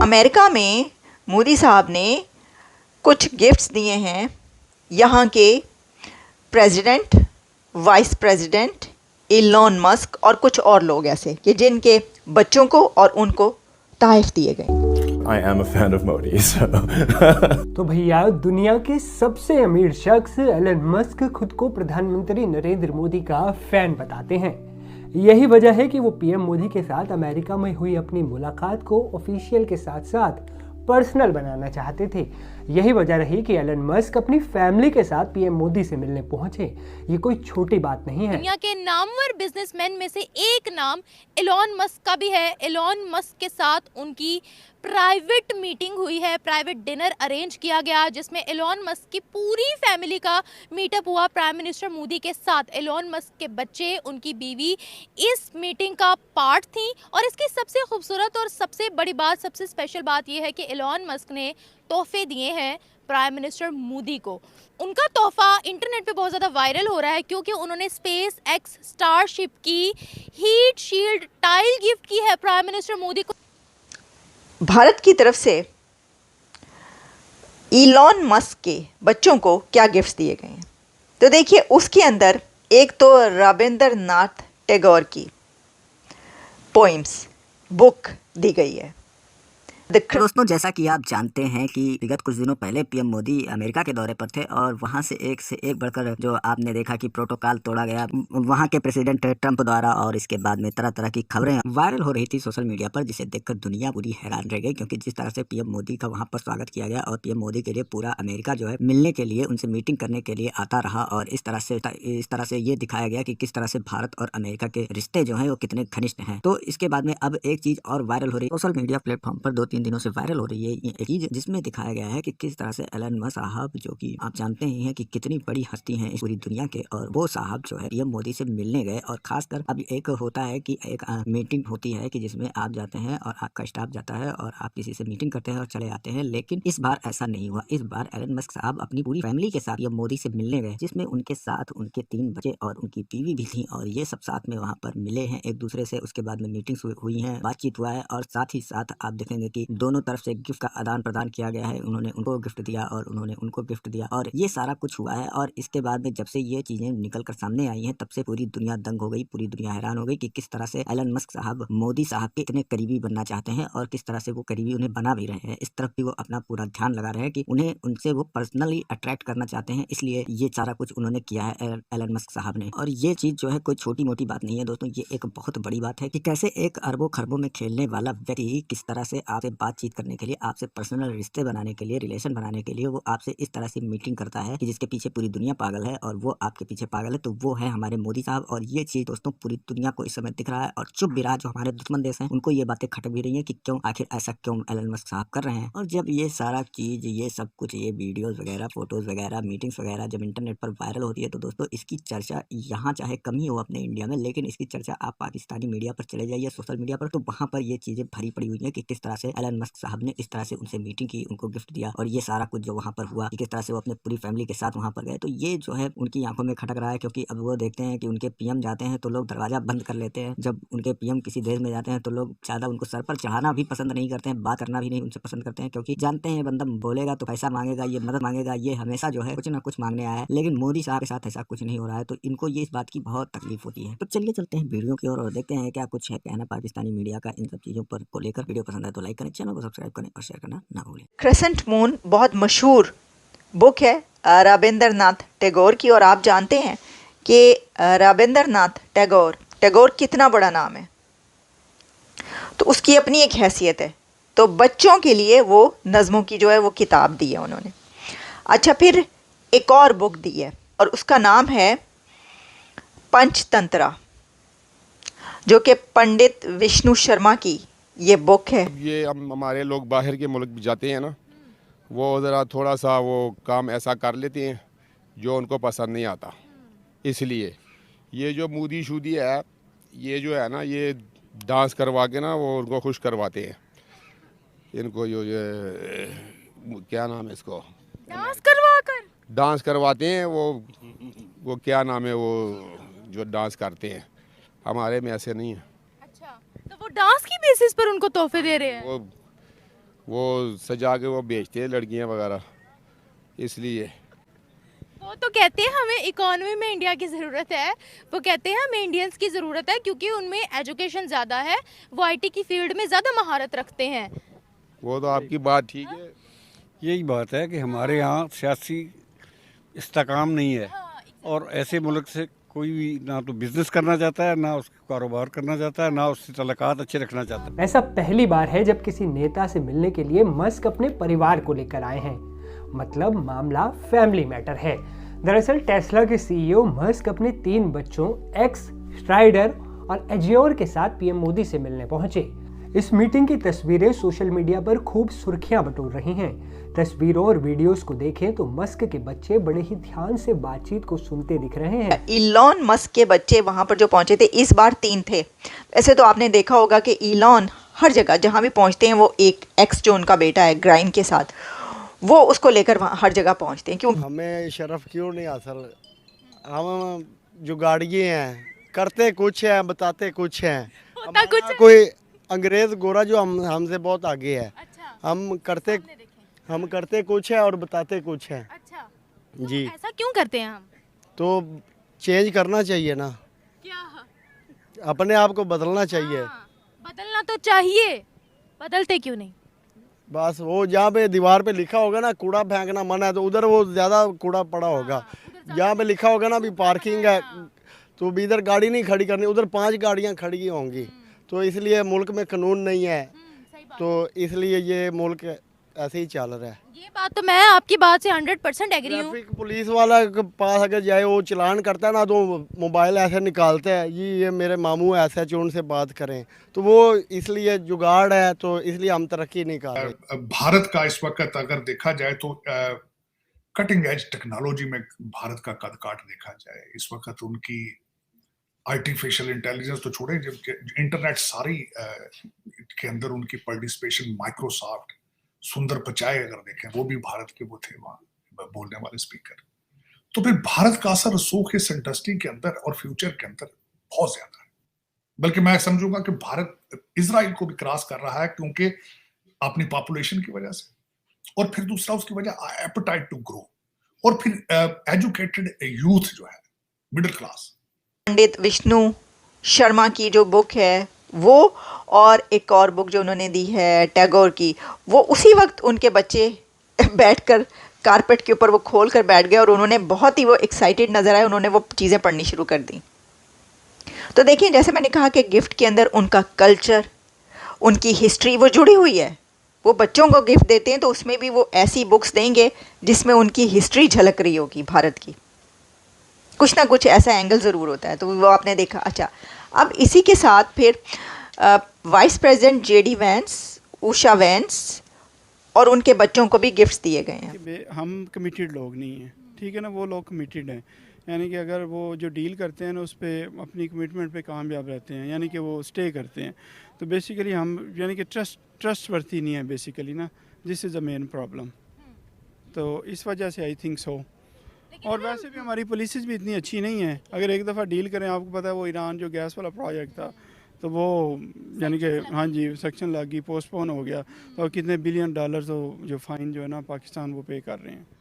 America में मोदी साहब ने कुछ गिफ्ट्स दिए हैं यहाँ के president, vice president, Elon Musk और कुछ और लोग ऐसे कि जिनके बच्चों को और उनको तोहफे दिए गए। I am a fan of Modi, so तो भैया, दुनिया के सबसे अमीर शख्स एलन मस्क खुद को प्रधानमंत्री नरेंद्र मोदी का फैन बताते हैं। यही वजह है कि वो पीएम मोदी के साथ अमेरिका में हुई अपनी मुलाकात को ऑफिशियल के साथ साथ पर्सनल बनाना चाहते थे। यही वजह रही कि एलन मस्क अपनी फैमिली के साथ पीएम मोदी से मिलने पहुंचे। ये कोई छोटी बात नहीं है। दुनिया के नामवर बिजनेसमैन में से एक नाम एलन मस्क का भी है। एलन मस्क के साथ उनकी प्राइवेट मीटिंग हुई है, प्राइवेट डिनर अरेंज किया गया जिसमें एलन मस्क की पूरी फैमिली का मीटअप हुआ प्राइम मिनिस्टर मोदी के साथ। एलन मस्क के बच्चे, उनकी बीवी इस मीटिंग का पार्ट थी। और इसकी सबसे खूबसूरत और सबसे बड़ी बात, सबसे स्पेशल बात यह है कि एलन मस्क ने तोहफे दिए हैं प्राइम मिनिस्टर मोदी को। उनका तोहफा इंटरनेट पे बहुत ज़्यादा वायरल हो रहा है क्योंकि उन्होंने स्पेस एक्स स्टारशिप की हीट शील्ड टाइल गिफ्ट की है प्राइम मिनिस्टर मोदी को। भारत की तरफ से इलॉन मस्क के बच्चों को क्या गिफ्ट्स दिए गए हैं, तो देखिए उसके अंदर एक तो रविंद्रनाथ टैगोर की पोइम्स बुक दी गई है। दोस्तों, जैसा कि आप जानते हैं कि विगत कुछ दिनों पहले पीएम मोदी अमेरिका के दौरे पर थे और वहां से एक बढ़कर जो आपने देखा कि प्रोटोकॉल तोड़ा गया वहां के प्रेसिडेंट ट्रंप द्वारा। और इसके बाद में तरह तरह की खबरें वायरल हो रही थी सोशल मीडिया पर, जिसे देखकर दुनिया पूरी हैरान रह गई। क्योंकि जिस तरह से पीएम मोदी का वहां पर स्वागत किया गया और पीएम मोदी के लिए पूरा अमेरिका जो है मिलने के लिए, उनसे मीटिंग करने के लिए आता रहा। और इस तरह से ये दिखाया गया कि किस तरह से भारत और अमेरिका के रिश्ते जो है वो कितने घनिष्ठ हैं। तो इसके बाद में अब एक चीज और वायरल हो रही है सोशल मीडिया प्लेटफॉर्म पर, 2-3 दिनों से वायरल हो रही है ये एक चीज, जिसमें दिखाया गया है कि किस तरह से एलन मस्क साहब, जो कि आप जानते ही हैं कि कितनी बड़ी हस्ती हैं इस पूरी दुनिया के, और वो साहब जो है पीएम मोदी से मिलने गए। और खासकर अब एक होता है कि एक मीटिंग होती है कि जिसमें आप जाते हैं और आपका स्टाफ जाता है और आप किसी से मीटिंग करते हैं और चले आते हैं। लेकिन इस बार ऐसा नहीं हुआ। इस बार एलन मस्क साहब अपनी पूरी फैमिली के साथ पीएम मोदी से मिलने गए, जिसमें उनके साथ उनके 3 बच्चे और उनकी बीवी भी थी। और ये सब साथ में वहाँ पर मिले हैं एक दूसरे से। उसके बाद में मीटिंग्स हुई हैं, बातचीत हुआ है, और साथ ही साथ आप देखेंगे कि दोनों तरफ से गिफ्ट का आदान प्रदान किया गया है। उन्होंने उनको गिफ्ट दिया और उन्होंने उनको गिफ्ट दिया, और ये सारा कुछ हुआ है। और इसके बाद में जब से ये चीजें निकल कर सामने आई हैं, तब से पूरी दुनिया दंग हो गई, पूरी दुनिया हैरान हो गई कि किस तरह से एलन मस्क साहब मोदी साहब के इतने करीबी बनना चाहते हैं और किस तरह से वो करीबी उन्हें बना भी रहे हैं। इस तरफ भी वो अपना पूरा ध्यान लगा रहे हैं कि उन्हें उनसे वो पर्सनली अट्रैक्ट करना चाहते हैं। इसलिए ये सारा कुछ उन्होंने किया है एलन मस्क साहब ने। और ये चीज जो है कोई छोटी मोटी बात नहीं है दोस्तों, ये एक बहुत बड़ी बात है कि कैसे एक अरबों खरबों में खेलने वाला व्यक्ति किस तरह से आपसे बातचीत करने के लिए, आपसे पर्सनल रिश्ते बनाने के लिए, रिलेशन बनाने के लिए वो आपसे इस तरह से मीटिंग करता है कि जिसके पीछे पूरी दुनिया पागल है और वो आपके पीछे पागल है। तो वो है हमारे मोदी साहब। और ये चीज दोस्तों पूरी दुनिया को इस समय दिख रहा है, और चुप भी रहा जो हमारे दुश्मन देश हैं, उनको ये बातें खटक भी रही है कि क्यों, आखिर ऐसा क्यों एलन मस्क साहब कर रहे हैं। और जब ये सारा चीज, ये सब कुछ, ये वीडियोस वगैरह, फोटोज वगैरह, मीटिंग्स वगैरह जब इंटरनेट पर वायरल होती है, तो दोस्तों इसकी चर्चा यहाँ चाहे कम ही हो अपने इंडिया में, लेकिन इसकी चर्चा आप पाकिस्तानी मीडिया पर चले जाइए, सोशल मीडिया पर, तो वहाँ पर ये चीजें भरी पड़ी हुई है कि किस तरह से एलन मस्क साहब ने इस तरह से उनसे मीटिंग की, उनको गिफ्ट दिया, और ये सारा कुछ जो वहाँ पर हुआ कि किस तरह से वो अपने पूरी फैमिली के साथ वहाँ पर गए। तो ये जो है उनकी आंखों में खटक रहा है, क्योंकि अब वो देखते हैं कि उनके पीएम जाते हैं तो लोग दरवाजा बंद कर लेते हैं। जब उनके पीएम किसी देश में जाते हैं तो लोग ज्यादा उनको सर पर चढ़ाना भी पसंद नहीं करते हैं, बात करना भी नहीं उनसे पसंद करते हैं, क्योंकि जानते हैं बंदा बोलेगा तो पैसा मांगेगा, ये मदद मांगेगा, ये हमेशा जो है कुछ ना कुछ मांगने आया है। लेकिन मोदी साहब के साथ ऐसा कुछ नहीं हो रहा है, तो इनको ये इस बात की बहुत तकलीफ होती है। तो चलिए चलते हैं वीडियो की ओर और देखते हैं क्या कुछ है कहना पाकिस्तानी मीडिया का इन सब चीजों पर को लेकर। वीडियो पसंद है तो लाइक करें, चैनल को सब्सक्राइब करें और शेयर करना ना भूलें। क्रेसेंट मून बहुत मशहूर बुक है रविंद्रनाथ टैगोर की, और आप जानते हैं कि रविंद्रनाथ टैगोर कितना बड़ा नाम है, तो उसकी अपनी एक हैसियत है। तो बच्चों के लिए वो नज़मों की जो है वो किताब दी है उन्होंने। अच्छा, फिर एक और बुक दी है और उसका नाम है पंचतंत्रा, जो कि पंडित विष्णु शर्मा की ये बुक है। ये हमारे लोग बाहर के मुल्क भी जाते हैं ना, वो ज़रा थोड़ा सा वो काम ऐसा कर लेते हैं जो उनको पसंद नहीं आता। इसलिए ये जो मूदी शूदी है, ये जो है ना, ये डांस करवा के ना वो उनको खुश करवाते हैं। इनको जो क्या नाम है इसको, डांस करवाते हैं। वो क्या नाम है, वो जो डांस करते हैं, हमारे में ऐसे नहीं है। अच्छा, तो वो डांस की बेसिस पर उनको तोहफे दे रहे हैं। वो सजा के वो बेचते हैं लड़कियां वगैरह, इसलिए। वो तो कहते हैं हमें इकोनॉमी में इंडिया की ज़रूरत है, वो कहते हैं हमें इंडियंस की ज़रूरत है क्योंकि उनमें एजुकेशन ज़्यादा है, वो आईटी की फील्ड में ज़्यादा महारत रखते हैं। वो तो आपकी बात ठीक है। यही बात है कि हमारे यहाँ सियासी इस्तेकाम नहीं है और ऐसे मुल्क से कोई भी ना तो बिजनेस करना चाहता है, ना उसका कारोबार करना चाहता है, ना उससे तल्लुकात अच्छे रखना चाहता है। ऐसा पहली बार है जब किसी नेता से मिलने के लिए मस्क अपने परिवार को लेकर आए हैं। मतलब मामला फैमिली मैटर है। दरअसल टेस्ला के सीईओ मस्क अपने 3 बच्चों एक्स, स्ट्राइडर और एजियोर के साथ पीएम मोदी से मिलने पहुंचे। इस मीटिंग की तस्वीरें सोशल मीडिया पर खूब सुर्खियां बटोर रही हैं। तस्वीरों और वीडियोस को देखें तो मस्क के बच्चे बड़े ही ध्यान से बातचीत को सुनते दिख रहे हैं। इलॉन मस्क के बच्चे वहाँ पर जो पहुँचे थे, इस बार 3 थे। ऐसे तो आपने देखा होगा कि इलॉन हर जगह जहाँ भी पहुँचते हैं, वो एक एक्स जो उनका बेटा है ग्राइम के साथ, वो उसको लेकर वहाँ हर जगह पहुँचते हैं। क्यों? हमें शर्फ क्यों नहीं हासिल? हम जुगाड़िए हैं, करते कुछ हैं, बताते कुछ हैं। होता कुछ है। कोई अंग्रेज गोरा जो हमसे बहुत आगे है। अच्छा, हम करते हमने देखे। हम करते कुछ है और बताते कुछ हैं अच्छा, जी। ऐसा क्यों करते हैं हम? तो चेंज करना चाहिए ना, क्या? अपने आप को बदलना चाहिए। हाँ, बदलना तो चाहिए, बदलते क्यों नहीं? बस वो जहाँ पे दीवार पे लिखा होगा ना कूड़ा फेंकना मना है, तो उधर वो ज़्यादा कूड़ा पड़ा होगा। जहाँ पे लिखा होगा ना अभी पार्किंग है, तो भी इधर गाड़ी नहीं खड़ी करनी, उधर 5 गाड़ियाँ खड़ी होंगी। तो इसलिए मुल्क में कानून नहीं है, सही बात। तो इसलिए ये मुल्क ऐसे ही चल रहा है। ये बात तो मैं आपकी बात से 100% एग्री हूँ। ट्रैफिक पुलिस वाला के पास अगर जाए, वो चलान करता है ना, तो मोबाइल ऐसे निकालते हैं, ये मेरे मामू ऐसा जो उनसे बात करें, तो वो इसलिए जुगाड़ है, तो इसलिए हम तरक्की नहीं कर रहे। भारत का इस वक्त अगर देखा जाए तो कटिंग एज टेक्नोलॉजी में भारत का कद काट देखा जाए, इस वक्त उनकी आर्टिफिशियल इंटेलिजेंस तो छोड़े, जबकि इंटरनेट सारी के अंदर उनकी पार्टिसिपेशन, माइक्रोसॉफ्ट, सुंदर पिचाई अगर देखें, वो भी भारत के वो थे वहां बोलने वाले स्पीकर। तो फिर भारत का असर रसूख इस इंडस्ट्री के अंदर और फ्यूचर के अंदर बहुत ज्यादा है। बल्कि मैं समझूंगा कि भारत इजराइल को भी क्रॉस कर रहा है, क्योंकि अपनी पॉपुलेशन की वजह से, और फिर दूसरा उसकी वजह एपेटाइट टू ग्रो, और फिर एजुकेटेड यूथ जो है, मिडिल क्लास। पंडित विष्णु शर्मा की जो बुक है वो, और एक और बुक जो उन्होंने दी है टैगोर की, वो उसी वक्त उनके बच्चे बैठकर कारपेट के ऊपर वो खोल कर बैठ गए और उन्होंने बहुत ही वो एक्साइटेड नज़र आए, उन्होंने वो चीज़ें पढ़नी शुरू कर दी। तो देखिए, जैसे मैंने कहा कि गिफ्ट के अंदर उनका कल्चर, उनकी हिस्ट्री वो जुड़ी हुई है। वो बच्चों को गिफ्ट देते हैं तो उसमें भी वो ऐसी बुक्स देंगे जिसमें उनकी हिस्ट्री झलक रही होगी भारत की, कुछ ना कुछ ऐसा एंगल ज़रूर होता है। तो वो आपने देखा। अच्छा, अब इसी के साथ फिर vice president JD Vance, Usha vents और उनके बच्चों को भी गिफ्ट्स दिए गए हैं। हम कमिटेड लोग नहीं हैं, ठीक है ना, वो लोग कमिटेड हैं, यानी कि अगर वो जो डील करते हैं ना उस पर अपनी कमिटमेंट पे कामयाब रहते हैं, यानी कि वो स्टे करते हैं। तो बेसिकली हम यानी कि ट्रस्टवर्थी नहीं है बेसिकली ना, this is the main problem. तो इस वजह से आई थिंक सो। और वैसे भी हमारी पॉलिसीज़ भी इतनी अच्छी नहीं है। अगर एक दफ़ा डील करें, आपको पता है वो ईरान जो गैस वाला प्रोजेक्ट था, तो वो यानी कि हाँ जी सेक्शन लग गई, पोस्टपोन हो गया, और कितने $1 बिलियन तो जो फ़ाइन जो है ना पाकिस्तान वो पे कर रहे हैं।